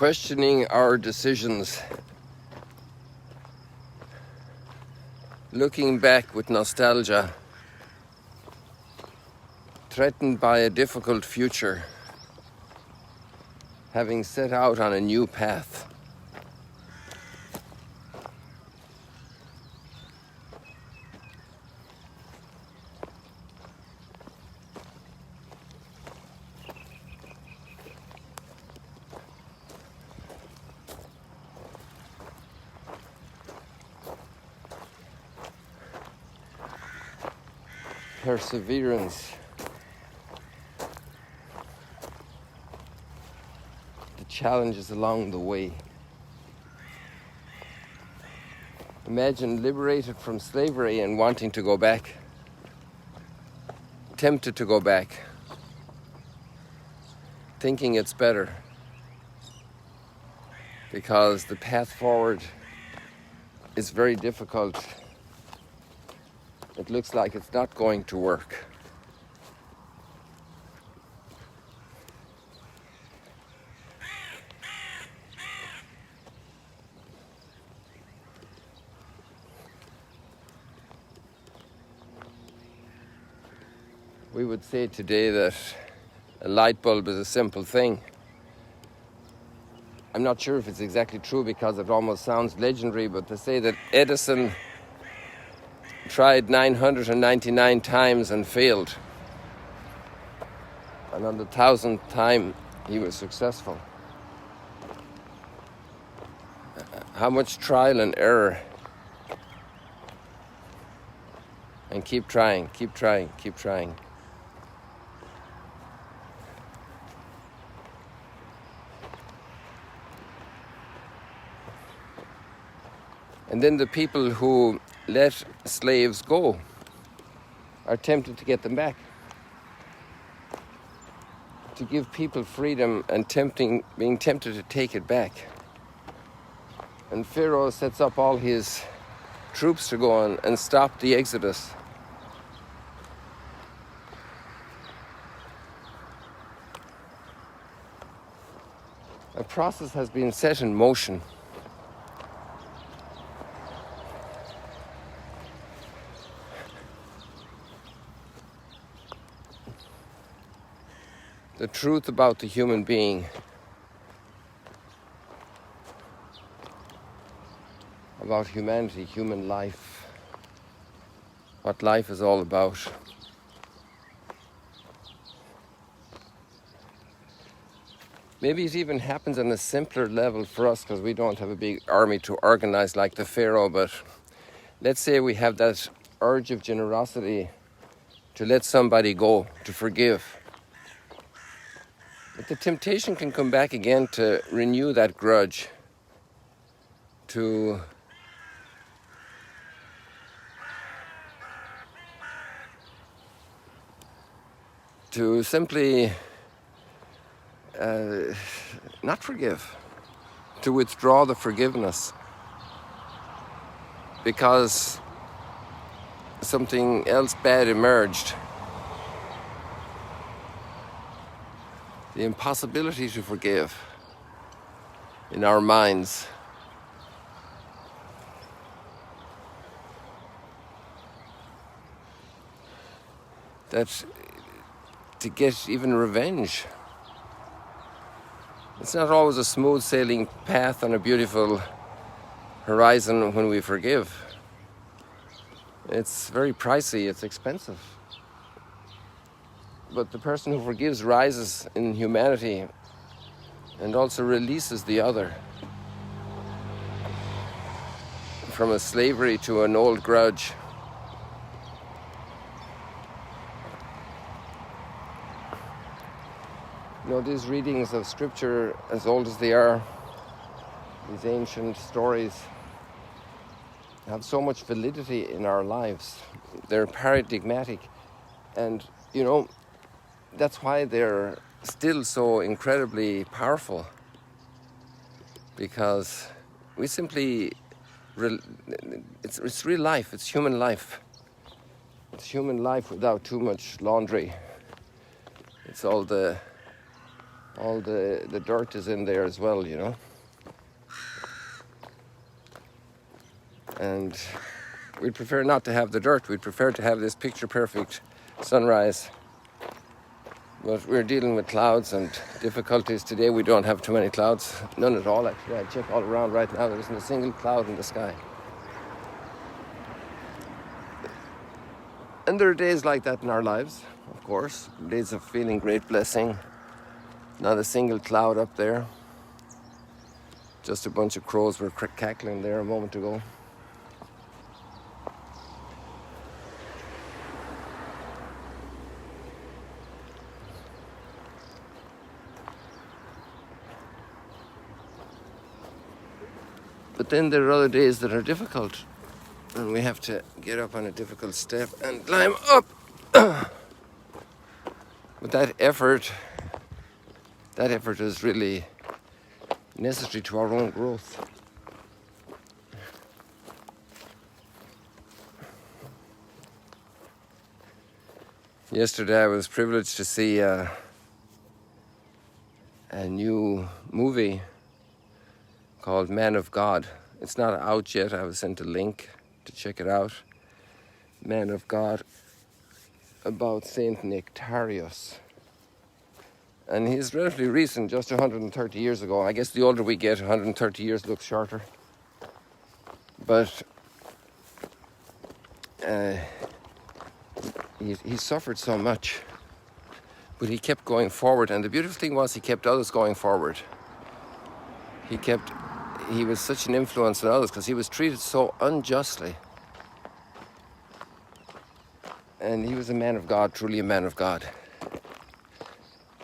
questioning our decisions, looking back with nostalgia, threatened by a difficult future, having set out on a new path. Perseverance, the challenges along the way. Imagine liberated from slavery and wanting to go back, tempted to go back, thinking it's better because the path forward is very difficult. It looks like it's not going to work. We would say today that a light bulb is a simple thing. I'm not sure if it's exactly true because it almost sounds legendary, but they say that Edison tried 999 times and failed. And on the 1000th time, he was successful. How much trial and error. And keep trying, keep trying, keep trying. And then the people who let slaves go are tempted to get them back. To give people freedom and being tempted to take it back. And Pharaoh sets up all his troops to go on and stop the exodus. A process has been set in motion. The truth about the human being, about humanity, human life, what life is all about. Maybe it even happens on a simpler level for us because we don't have a big army to organize like the Pharaoh, but let's say we have that urge of generosity to let somebody go, to forgive. But the temptation can come back again to renew that grudge, to simply not forgive, to withdraw the forgiveness because something else bad emerged. The impossibility to forgive in our minds. That to get even revenge. It's not always a smooth sailing path on a beautiful horizon when we forgive. It's very pricey, it's expensive. But the person who forgives rises in humanity and also releases the other from a slavery to an old grudge. You know, these readings of scripture, as old as they are, these ancient stories, have so much validity in our lives. They're paradigmatic. And, you know, that's why they're still so incredibly powerful. Because we simply, it's real life, it's human life. It's human life without too much laundry. It's all the all the dirt is in there as well, you know. And we'd prefer not to have the dirt. We'd prefer to have this picture-perfect sunrise. But we're dealing with clouds and difficulties. Today we don't have too many clouds. None at all, actually. I check all around right now. There isn't a single cloud in the sky. And there are days like that in our lives, of course. Days of feeling great blessing. Not a single cloud up there. Just a bunch of crows were cackling there a moment ago. But then there are other days that are difficult, and we have to get up on a difficult step and climb up. But that effort is really necessary to our own growth. Yesterday I was privileged to see a new movie called Man of God. It's not out yet. I was sent a link to check it out. Man of God, about Saint Nectarius. And he's relatively recent, just 130 years ago. I guess the older we get, 130 years looks shorter. But he suffered so much. But he kept going forward. And the beautiful thing was he kept others going forward. He was such an influence on others because he was treated so unjustly. And he was a man of God, truly a man of God.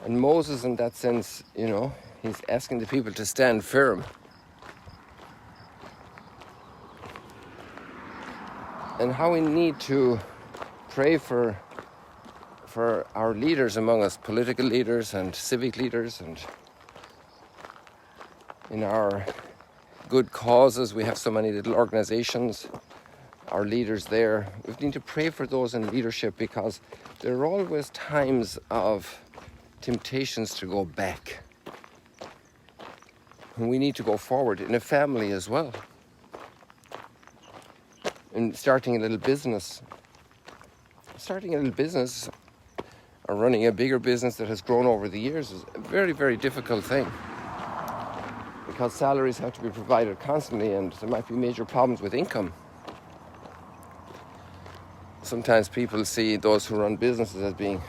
And Moses, in that sense, you know, he's asking the people to stand firm. And how we need to pray for our leaders among us, political leaders and civic leaders, and in our good causes. We have so many little organizations, our leaders there. We need to pray for those in leadership because there are always times of temptations to go back. And we need to go forward in a family as well. In starting a little business. Starting a little business or running a bigger business that has grown over the years is a very, very difficult thing. Because salaries have to be provided constantly and there might be major problems with income. Sometimes people see those who run businesses as being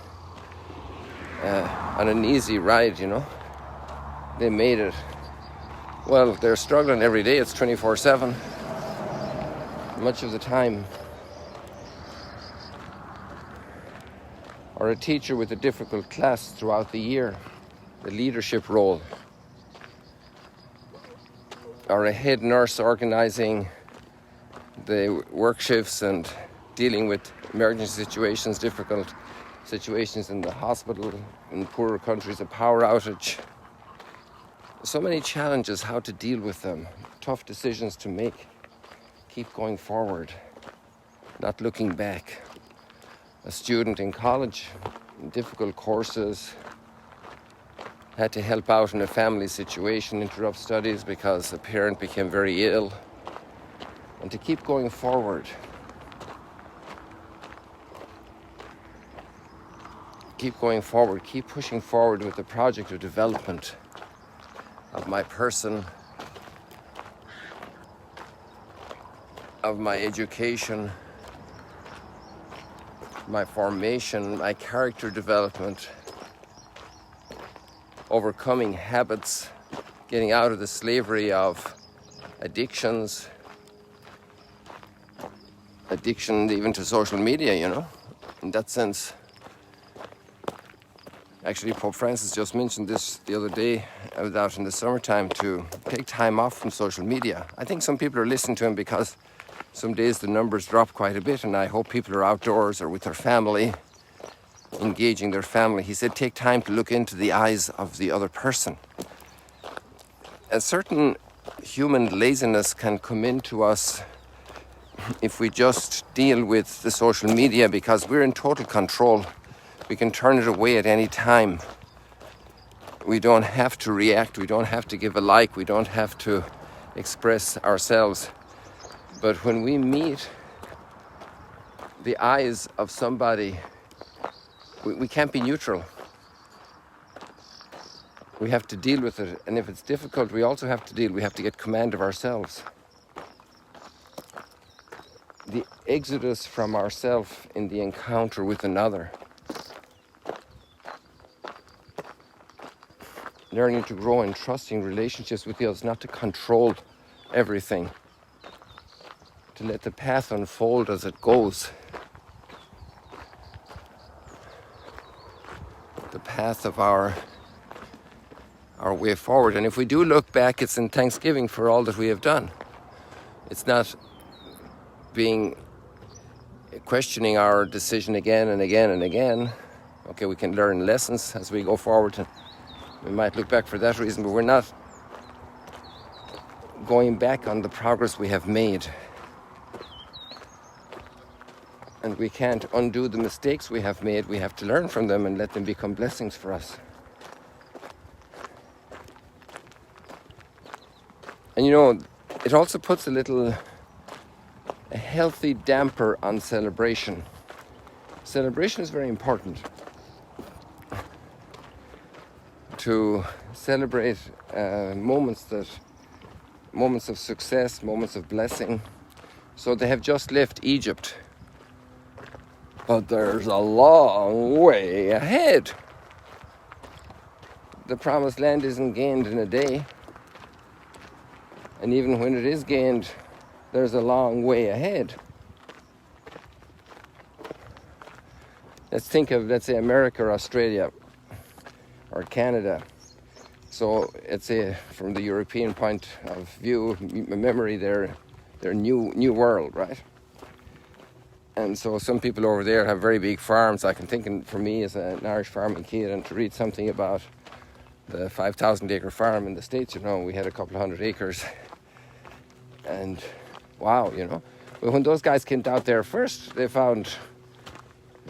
on an easy ride, you know. They made it. Well, they're struggling every day. It's 24/7. Much of the time. Or a teacher with a difficult class throughout the year. The leadership role. Or a head nurse organizing the work shifts and dealing with emergency situations, difficult situations in the hospital, in poorer countries, a power outage. So many challenges, how to deal with them, tough decisions to make, keep going forward, not looking back. A student in college, difficult courses, had to help out in a family situation, interrupt studies because a parent became very ill, and to keep going forward. Keep going forward, keep pushing forward with the project of development of my person, of my education, my formation, my character development, overcoming habits, getting out of the slavery of addictions, addiction even to social media, you know. In that sense, actually Pope Francis just mentioned this the other day. I was out in the summertime to take time off from social media. I think some people are listening to him because some days the numbers drop quite a bit, and I hope people are outdoors or with their family, engaging their family. He said, take time to look into the eyes of the other person. A certain human laziness can come into us if we just deal with the social media because we're in total control. We can turn it away at any time. We don't have to react, we don't have to give a like, we don't have to express ourselves. But when we meet the eyes of somebody, we can't be neutral. We have to deal with it, and if it's difficult, we also have to get command of ourselves. The exodus from ourself in the encounter with another. Learning to grow in trusting relationships with others, not to control everything. To let the path unfold as it goes. The path of our way forward. And if we do look back, it's in thanksgiving for all that we have done. It's not questioning our decision again and again and again. Okay, we can learn lessons as we go forward, and we might look back for that reason, but we're not going back on the progress we have made. And we can't undo the mistakes we have made. We have to learn from them and let them become blessings for us. And it also puts a healthy damper on celebration. Celebration is very important. To celebrate moments of success, moments of blessing. So they have just left Egypt, but there's a long way ahead. The promised land isn't gained in a day. And even when it is gained, there's a long way ahead. Let's think of, let's say, America or Australia or Canada. So let's say from the European point of view, memory, they're new world, right? And so some people over there have very big farms. I can think, for me as an Irish farming kid, and to read something about the 5,000 acre farm in the States, we had a couple of hundred acres. And wow, But when those guys came out there first, they found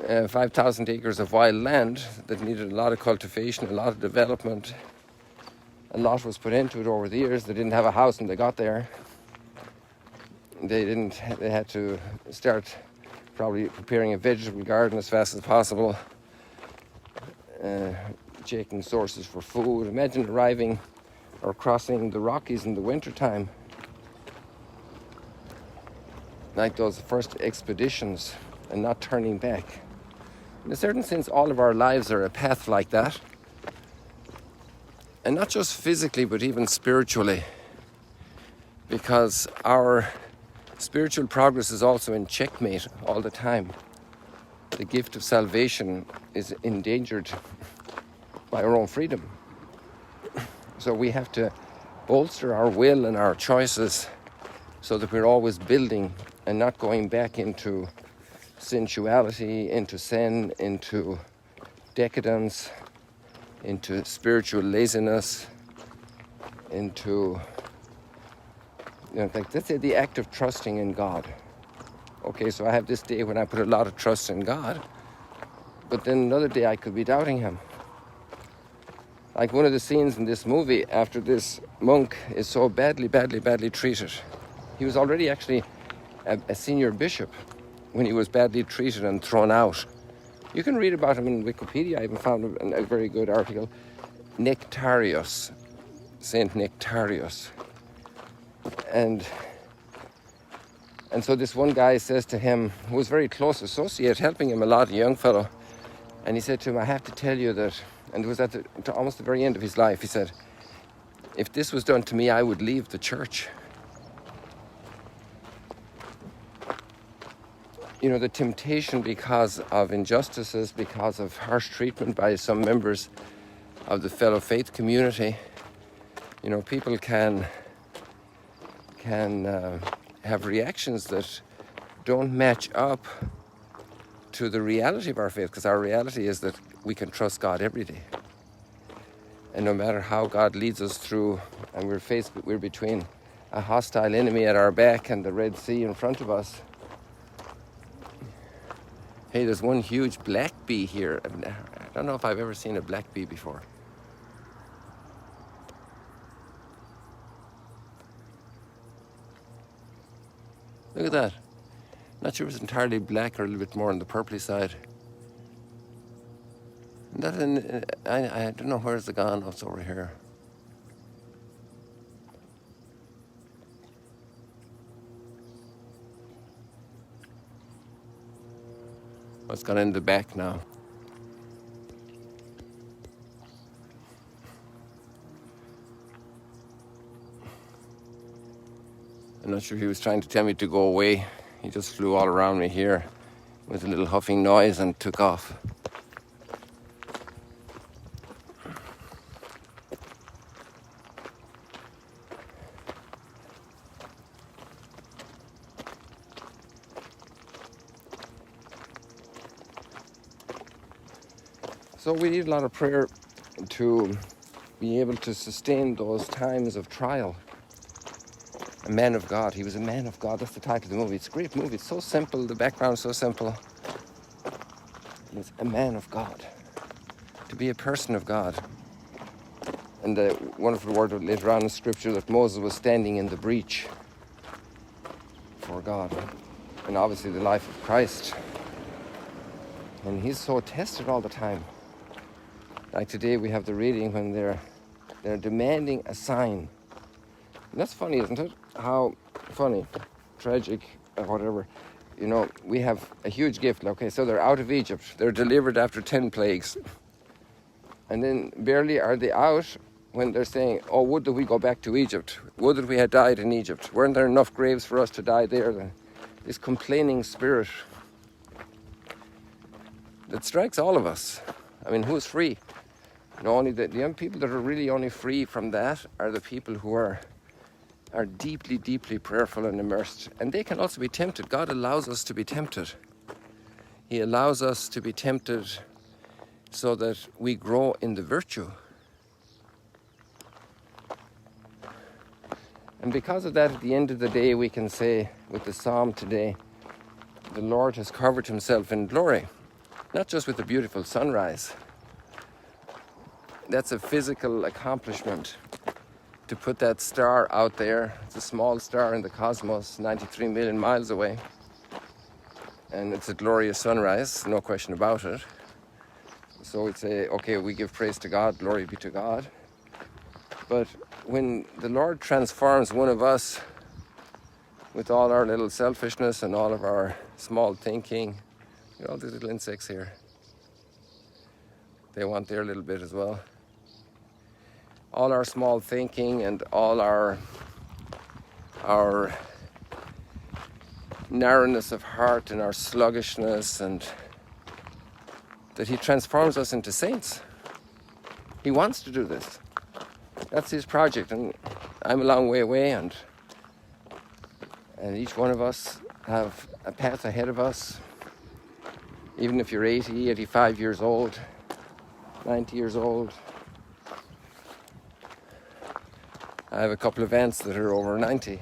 5,000 acres of wild land that needed a lot of cultivation, a lot of development. A lot was put into it over the years. They didn't have a house when they got there. They had to start probably preparing a vegetable garden as fast as possible. Checking sources for food. Imagine arriving or crossing the Rockies in the wintertime. Like those first expeditions, and not turning back. In a certain sense, all of our lives are a path like that. And not just physically, but even spiritually. Because our spiritual progress is also in checkmate all the time. The gift of salvation is endangered by our own freedom. So we have to bolster our will and our choices so that we're always building and not going back into sensuality, into sin, into decadence, into spiritual laziness, into, let's say the act of trusting in God. Okay, so I have this day when I put a lot of trust in God, but then another day I could be doubting Him. Like one of the scenes in this movie, after this monk is so badly treated. He was already actually a senior bishop when he was badly treated and thrown out. You can read about him in Wikipedia. I even found a very good article. Nectarius, Saint Nectarius. And so this one guy says to him, who was a very close associate, helping him a lot, a young fellow, and he said to him, I have to tell you that, and it was at almost the very end of his life, he said, if this was done to me, I would leave the church. The temptation because of injustices, because of harsh treatment by some members of the fellow faith community, people can have reactions that don't match up to the reality of our faith, because our reality is that we can trust God every day. And no matter how God leads us through, and we're between a hostile enemy at our back and the Red Sea in front of us. Hey, there's one huge black bee here. I don't know if I've ever seen a black bee before. Look at that. Not sure if it's entirely black or a little bit more on the purpley side. And that, I don't know where's it gone. Oh, it's over here. Oh, it's gone in the back now. I'm not sure he was trying to tell me to go away. He just flew all around me here with a little huffing noise and took off. So we need a lot of prayer to be able to sustain those times of trial. A man of God. He was a man of God. That's the title of the movie. It's a great movie. It's so simple. The background's so simple. He's a man of God. To be a person of God. And the wonderful word later on in Scripture that Moses was standing in the breach for God. And obviously the life of Christ. And he's so tested all the time. Like today we have the reading when they're demanding a sign. And that's funny, isn't it? How funny, tragic, or whatever. You know, we have a huge gift. Okay, so they're out of Egypt. They're delivered after 10 plagues. And then barely are they out when they're saying, oh, would that we go back to Egypt. Would that we had died in Egypt. Weren't there enough graves for us to die there? This complaining spirit that strikes all of us. I mean, who's free? You know, only the young people that are really only free from that are the people who are deeply, deeply prayerful and immersed. And they can also be tempted. God allows us to be tempted. He allows us to be tempted so that we grow in the virtue. And because of that, at the end of the day, we can say with the psalm today, the Lord has covered himself in glory. Not just with a beautiful sunrise. That's a physical accomplishment. To put that star out there, it's a small star in the cosmos, 93 million miles away. And it's a glorious sunrise, no question about it. So we'd say, okay, we give praise to God, glory be to God. But when the Lord transforms one of us with all our little selfishness and all of our small thinking, you know, all these little insects here, they want their little bit as well. All our small thinking and all our narrowness of heart and our sluggishness, and that he transforms us into saints. He wants to do this. That's his project, and I'm a long way away, and each one of us have a path ahead of us. Even if you're 80, 85 years old, 90 years old. I have a couple of aunts that are over 90.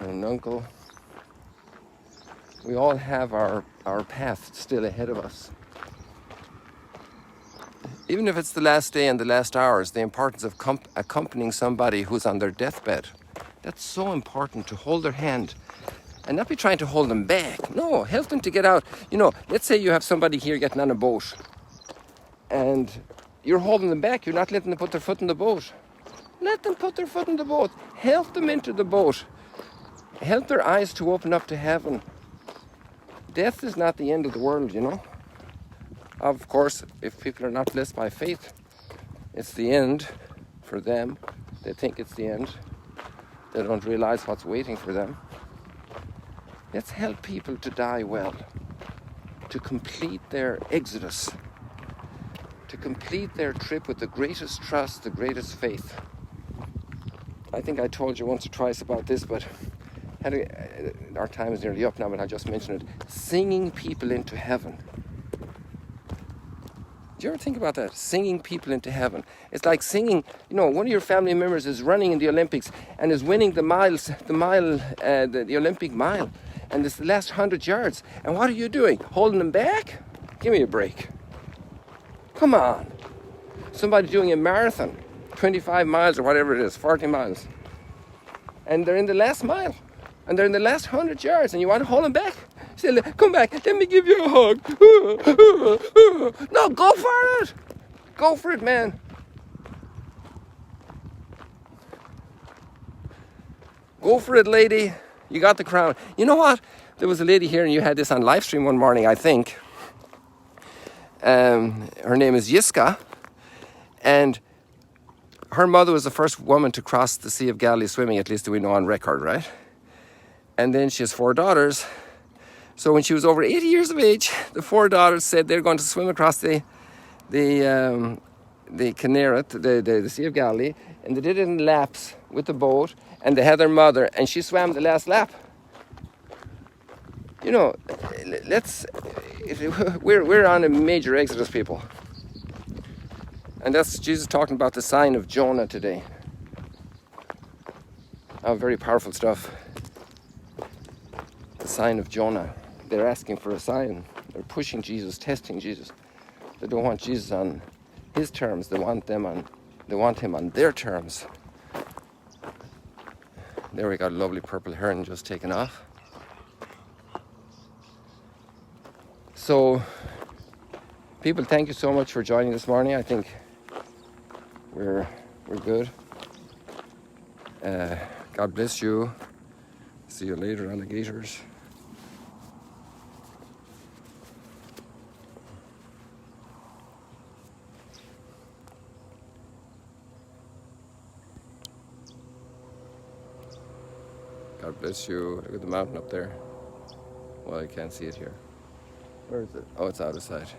And an uncle. We all have our path still ahead of us. Even if it's the last day and the last hours, the importance of accompanying somebody who's on their deathbed. That's so important, to hold their hand and not be trying to hold them back. No, help them to get out. You know, let's say you have somebody here getting on a boat and you're holding them back. You're not letting them put their foot in the boat. Let them put their foot in the boat. Help them into the boat. Help their eyes to open up to heaven. Death is not the end of the world, you know. Of course, if people are not blessed by faith, it's the end for them. They think it's the end. They don't realize what's waiting for them. Let's help people to die well, to complete their exodus, to complete their trip with the greatest trust, the greatest faith. I think I told you once or twice about this, but our time is nearly up now, but I just mentioned it. Singing people into heaven. Do you ever think about that? Singing people into heaven. It's like singing, you know, one of your family members is running in the Olympics and is winning the Olympic mile. And it's the last 100 yards. And what are you doing? Holding them back? Give me a break. Come on. Somebody doing a marathon, 25 miles or whatever it is, 40 miles. and they're in the last mile, and they're in the last 100 yards, and you want to hold them back. Say, come back, let me give you a hug. No, go for it. Go for it, man. Go for it, lady. You got the crown. You know what? There was a lady here, and you had this on live stream one morning, I think. Her name is Yiska, and her mother was the first woman to cross the Sea of Galilee swimming, at least we know on record, right? And then she has 4 daughters. So when she was over 80 years of age, the 4 daughters said they're going to swim across the Kinneret, the Sea of Galilee, and they did it in laps with the boat, and they had their mother, and she swam the last lap. You know, we're on a major exodus, people. And that's Jesus talking about the sign of Jonah today. Oh, very powerful stuff. The sign of Jonah. They're asking for a sign. They're pushing Jesus, testing Jesus. They don't want Jesus on his terms. They want him on their terms. There we got a lovely purple heron just taken off. So, people, thank you so much for joining this morning. I think we're good. God bless you. See you later, alligators. God bless you. Look at the mountain up there. Well, you can't see it here. Where is it? Oh, it's out of sight.